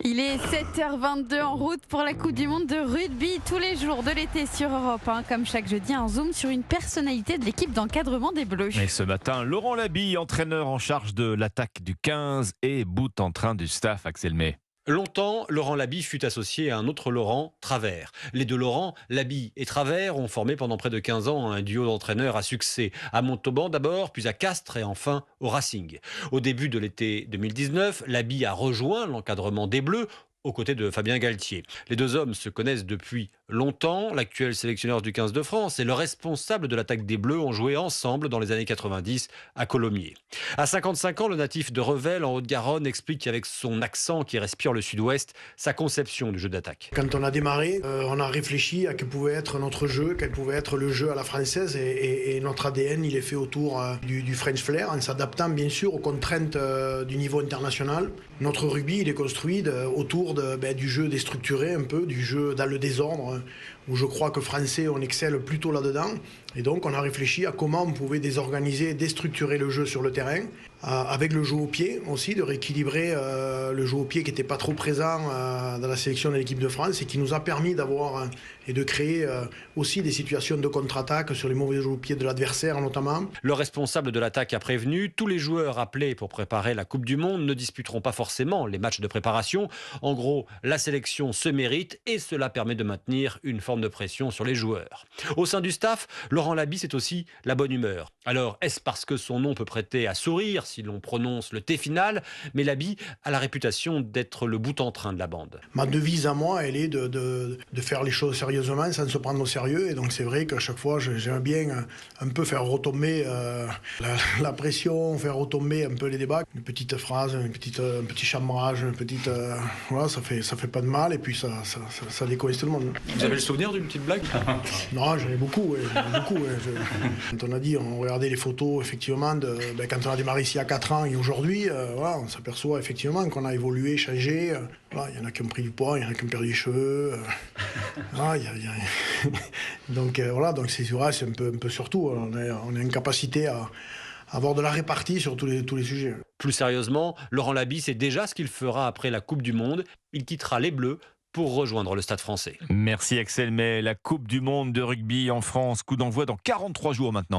Il est 7h22 en route pour la Coupe du Monde de rugby tous les jours de l'été sur Europe 1. Comme chaque jeudi, un zoom sur une personnalité de l'équipe d'encadrement des Bleus. Et ce matin, Laurent Labille, entraîneur en charge de l'attaque du 15 et bout en train du staff, Axel May. Longtemps, Laurent Labille fut associé à un autre Laurent, Travers. Les deux Laurent, Labille et Travers, ont formé pendant près de 15 ans un duo d'entraîneurs à succès. À Montauban d'abord, puis à Castres et enfin au Racing. Au début de l'été 2019, Labille a rejoint l'encadrement des Bleus, aux côtés de Fabien Galtier. Les deux hommes se connaissent depuis longtemps. L'actuel sélectionneur du 15 de France et le responsable de l'attaque des Bleus ont joué ensemble dans les années 90 à Colomiers. À 55 ans, le natif de Revel, en Haute-Garonne, explique avec son accent qui respire le sud-ouest sa conception du jeu d'attaque. Quand on a démarré, on a réfléchi à quel pouvait être notre jeu, quel pouvait être le jeu à la française et notre ADN, il est fait autour du French Flair, en s'adaptant bien sûr aux contraintes du niveau international. Notre rugby, il est construit autour du jeu déstructuré un peu, du jeu dans le désordre, où je crois que français, on excelle plutôt là-dedans. Et donc, on a réfléchi à comment on pouvait désorganiser, déstructurer le jeu sur le terrain, avec le jeu au pied aussi, de rééquilibrer le jeu au pied qui n'était pas trop présent dans la sélection de l'équipe de France et qui nous a permis d'avoir et de créer aussi des situations de contre-attaque sur les mauvais jeux au pied de l'adversaire notamment. Le responsable de l'attaque a prévenu, tous les joueurs appelés pour préparer la Coupe du Monde ne disputeront pas forcément les matchs de préparation. En gros, la sélection se mérite et cela permet de maintenir une forme de pression sur les joueurs. Au sein du staff, Laurent Labille, c'est aussi la bonne humeur. Alors, est-ce parce que son nom peut prêter à sourire si l'on prononce le T final? Mais Labille a la réputation d'être le bout en train de la bande. Ma devise à moi, elle est de faire les choses sérieusement sans se prendre au sérieux. Et donc c'est vrai qu'à chaque fois, j'aime bien un peu faire retomber la pression, faire retomber un peu les débats. Une petite phrase, un petit chambrage, voilà, ça fait pas de mal et puis ça décolle tout le monde. Vous avez le souvenir d'une petite blague? Non, j'en ai beaucoup. Quand on a dit, on regardait les photos effectivement quand on a démarré ici à 4 ans et aujourd'hui, voilà, on s'aperçoit effectivement qu'on a évolué, changé. Voilà, il y en a qui ont pris du poids, il y en a qui ont perdu les cheveux. Voilà, donc c'est vrai, c'est un peu surtout. On a une capacité à avoir de la répartie sur tous les sujets. Plus sérieusement, Laurent Labille sait déjà ce qu'il fera après la Coupe du Monde. Il quittera les Bleus pour rejoindre le Stade français. Merci Axel May. La Coupe du Monde de rugby en France, coup d'envoi dans 43 jours maintenant.